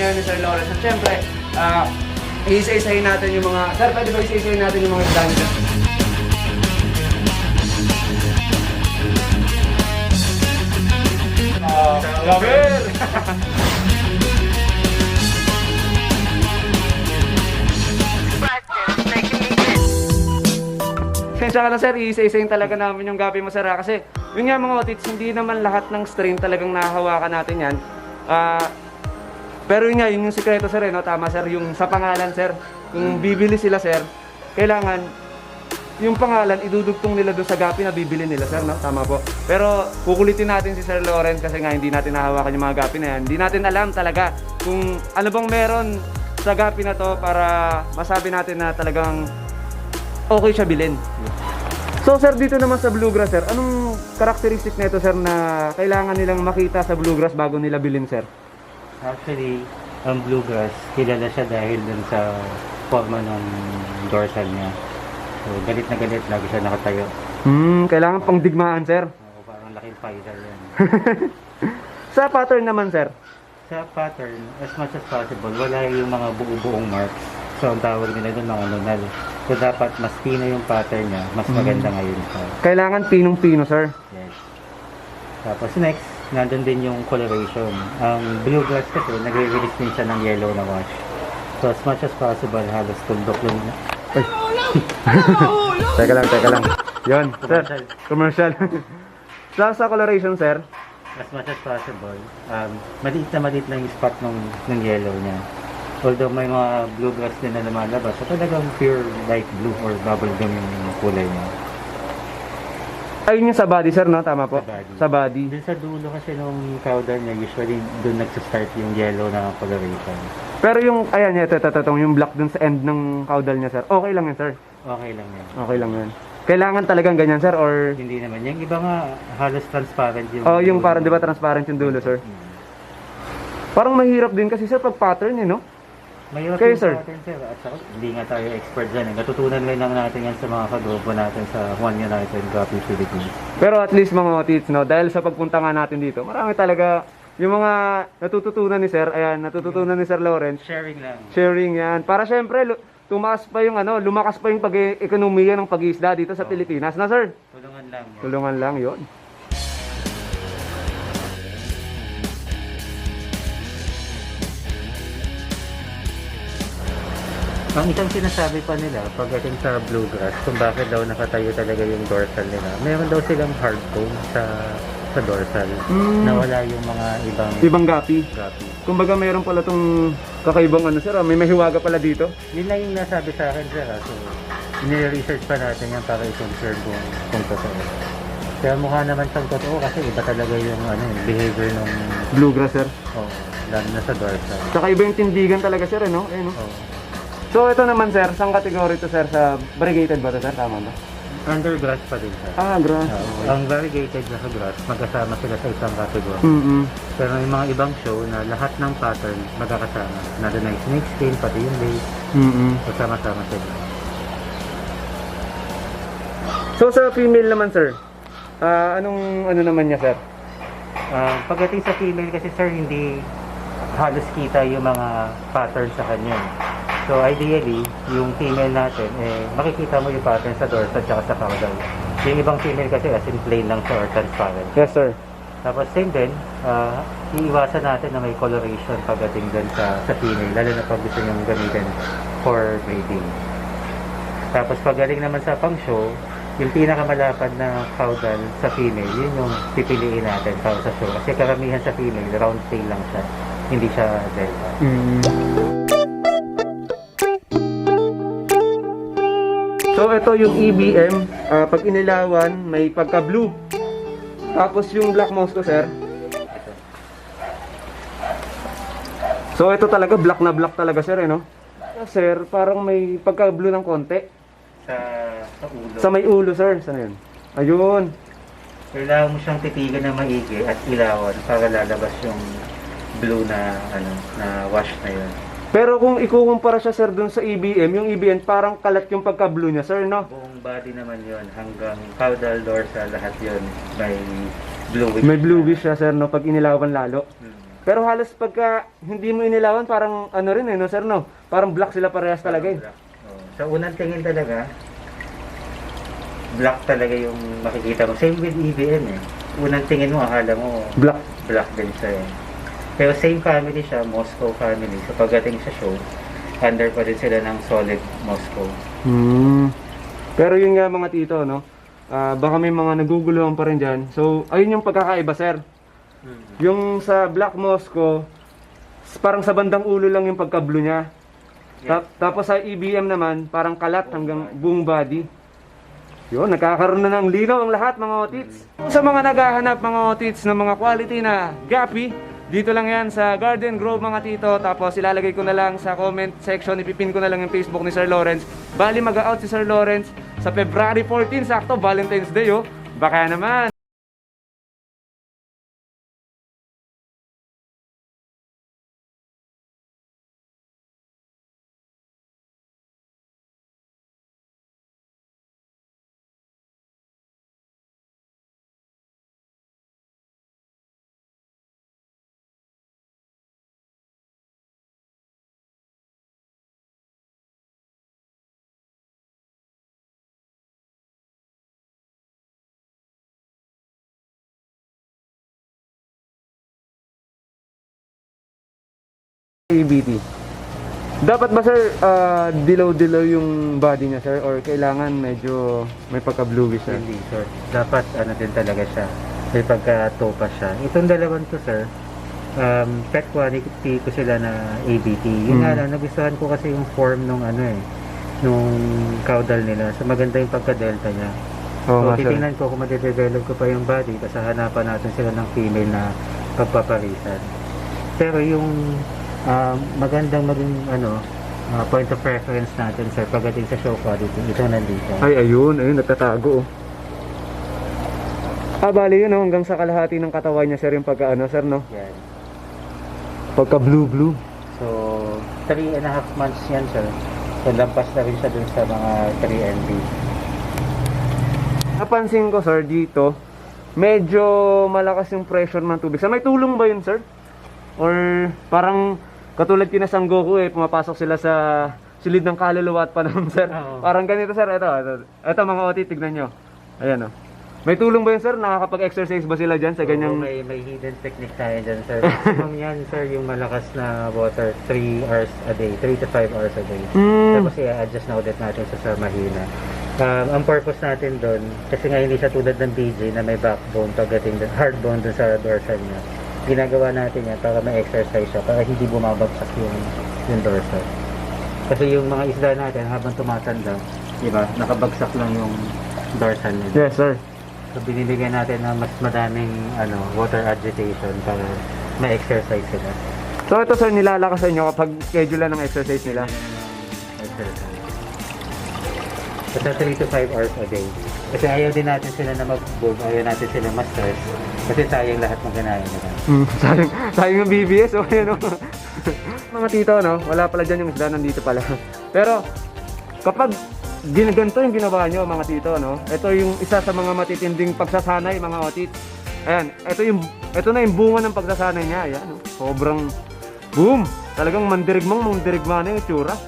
ngayon ni Sir Lawrence. At syempre, isa-isahin natin yung mga... Sir, pwede ba isa-isahin natin yung mga isda nito? Gabriel! Sensya ka na sir, isa-isahin talaga namin yung gapi mo sir ha? Kasi yun nga mga otits, hindi naman lahat ng strain talagang nahahawakan natin yan. Pero yun nga, yun yung sikreto sir no? Tama sir, yung sa pangalan sir. Kung bibili sila sir, kailangan yung pangalan idudugtong nila doon sa gapi na bibili nila sir no? Tama po. Pero kukulitin natin si Sir Lawrence kasi nga hindi natin nahahawakan yung mga gapi na yan. Hindi natin alam talaga kung ano bang meron sa gapi na to para masabi natin na talagang okay siya bilhin. So sir, dito naman sa bluegrass sir, anong characteristic nito sir na kailangan nilang makita sa bluegrass bago nila bilhin sir? Actually, ang bluegrass, kilala siya dahil dun sa forma ng dorsal niya. So, galit na galit, lagi siya nakatayo. Kailangan pang digmaan sir. Parang laking fighter yan. Sa pattern naman sir? Sa pattern, as much as possible, wala yung mga buo-buong marks. So, ang tawag nila doon mga nunal. So, dapat mas pino yung pattern niya, mas maganda ngayon siya. Kailangan pinong-pino sir. Yes. Tapos next, nandun din yung coloration. Ang bluegrass kasi, nagre-release din siya ng yellow na wash. So, as much as possible, halos tuldok lang na. Ay. Teka lang. Yun, sir. Commercial. Sa coloration sir? As much as possible, maliit lang yung spot ng yellow niya. Although may mga bluegrass din na lumalabas, so talagang pure light blue or bubble gum yung kulay niya. Ayun yung sa body sir, no? Tama po? Sa body. Sa body. Dun sa dulo kasi nung caudal niya, usually dun nagsa-start yung yellow na coloration. Pero yung, ayan, ito, yung black dun sa end ng caudal niya sir, okay lang yan sir? Okay lang yan. Okay lang yan. Kailangan talagang ganyan sir or... Hindi naman. Yung iba nga, halos transparent yung... Oh, yung parang, di ba, transparent yung dulo sir? Parang mahirap din kasi sir pag pattern eh, no? Mahirap Kayo, yung sir? pattern, sir. At saka, hindi nga tayo expert dyan. Natutunan lang natin yan sa mga kagrupo natin sa One United Gapi Philippines. Pero at least mga otits, no? Dahil sa pagpunta nga natin dito, marami talaga yung mga natututunan ni sir, ayan, natututunan ni Sir Lawrence. Sharing lang. Sharing yan. Para syempre, lumakas pa yung pag-ekonomiya ng pag-iisda dito sa Pilipinas. Na sir? Tulungan lang. Yan. Tulungan lang, yon. Ang isang sinasabi pa nila pagdating sa bluegrass kung bakit daw nakatayo talaga yung dorsal nila, meron daw silang hard tone sa dorsal na wala yung mga Ibang gapi. gapi. Kumbaga mayroon pala tong kakaibang ano sir, may mahiwaga pala dito. Yun lang yung nasabi sa akin, sir. So, nire-research pa natin yan para i-confirm kung totoo. Kaya mukha naman siyang totoo kasi iba talaga yung behavior ng Bluegrass sir. lalo na sa dorsal. Saka iba yung tindigan talaga sir, no? No? So ito naman sir, sang category to sir sa variegated ba to sir? Tama ba? Undergrass pa din siya. Grass. Ang variegated na sa grass, magkasama sila sa isang category. Pero may mga ibang show na lahat ng pattern magkakasama. Nandun na yung snake scale, pati yung base. So sama-sama sila. So sa female naman sir, anong naman niya sir? Pagdating sa female kasi sir, hindi halos kita yung mga pattern sa kanya. So ideally, yung female natin, makikita mo yung pattern sa dorsal at sa caudal. Yung ibang female kasi as in plain lang siya or transparent. Yes sir. Tapos same din, iiwasan natin na may coloration pagdating din sa female, lalo na pag gusto niyong gamitin for breeding. Tapos pagdating naman sa pang-show, yung pinakamalapad na caudal sa female, yun yung pipiliin natin para sa show. Kasi karamihan sa female, round tail lang siya, hindi siya delta. So ito yung EBM, pag inilawan may pagka-blue. Tapos yung black mouse ko sir. So ito talaga black na black talaga sir no? Sir, parang may pagka-blue ng konti. Sa ulo. Sa may ulo sir, saan yun? Ayun. Kailangan mo siyang titigan na maigi at ilawan para lalabas yung blue na na wash na yun. Pero kung ikukumpara siya sir dun sa EBM, yung EBM parang kalat yung pagka-blue niya sir, no? Buong body naman yun, hanggang caudal, dorsal, lahat yun may bluish. May bluish siya sir, no? Pag inilawan lalo. Pero halos pagka hindi mo inilawan, parang ano rin no sir, no? Parang black sila parehas talaga eh. Oh. Sa unang tingin talaga, black talaga yung makikita mo. Same with EBM eh. Unang tingin mo, akala mo Black. black din siya eh. Pero same family siya, Moscow family. So pagdating sa show, under pa din sila ng solid Moscow. Pero yun nga mga tito, no? Baka may mga naguguluhan pa rin dyan. So, ayun yung pagkakaiba, sir. Yung sa Black Moscow, parang sa bandang ulo lang yung pagka-blue niya. Tapos sa EBM naman, parang kalat hanggang buong body. Yun, nagkakaroon na ng linaw ang lahat mga otits. Sa mga naghahanap mga otits ng mga quality na gapi, dito lang yan sa Garden Grove mga tito. Tapos ilalagay ko na lang sa comment section, ipipin ko na lang yung Facebook ni Sir Lawrence. Bali mag-out si Sir Lawrence sa February 14, sakto Valentine's Day oh. Baka naman. ABT. Dapat ba sir, dilaw-dilaw yung body niya sir or kailangan medyo may pagka-bluish sir? Hindi sir. Dapat ano din talaga siya. May pagka-topa siya. Itong dalawang to sir, pet quality ko sila na ABT. Yun nga lang, nagustuhan ko kasi yung form nung ano eh, nung caudal nila. So maganda yung pagka-delta niya. Oo, So sir. titingnan ko kung madedevelop ko pa yung body, kasi hanapan natin sila ng female na pagpaparisan. Pero yung magandang maging point of reference natin sir pagdating sa show quality, ito nandito. Ay, ayun, nagtatago oh. Bali yun oh, hanggang sa kalahati ng katawan niya sir yung pagka sir no? Yan. Pagka blue. So 3.5 months yan sir. So lampas na rin siya dun sa mga 3NB. Napansin ko sir dito, medyo malakas yung pressure ng tubig. Sir, may tulong ba yun sir? Or parang katulad kina Sangoku pumapasok sila sa silid ng kaluluwa at panahon sir. Oo. Parang ganito sir, ito mga OT, tignan nyo. Ayan oh. May tulong ba yun sir? Nakakapag-exercise ba sila dyan sa ganyang... may hidden technique tayo dyan sir. Maximum yan sir yung malakas na water 3 hours a day, 3 to 5 hours a day. Tapos i-adjust na ulit natin sa mahina. Ang purpose natin doon, kasi nga hindi siya tulad ng BJ na may backbone pagdating hard bone dun sa dorsal niya. Ginagawa natin yan para ma-exercise siya, para hindi bumabagsak yung dorsal. Kasi yung mga isda natin habang tumatanda, diba, nakabagsak lang yung dorsal niya. Yes sir. So binibigyan natin ng mas madaming water agitation para ma-exercise sila. So ito sir, nilalakasan nyo kapag schedule ng exercise nila. Exercise. Basta 3 to 5 hours a day. Kasi ayaw din natin sila na mag-boom, ayaw natin sila ma-stress. Kasi sayang lahat ng ganayan nila. Sayang yung BBS o yan o. Mga tito no, wala pala dyan yung isda, nandito pala. Pero kapag ginaganto yung ginawa nyo mga tito no, ito yung isa sa mga matitinding pagsasanay mga otit. Ayan, ito na yung bunga ng pagsasanay niya. Ayan, no? Sobrang boom! Talagang mandirigma na yung itsura.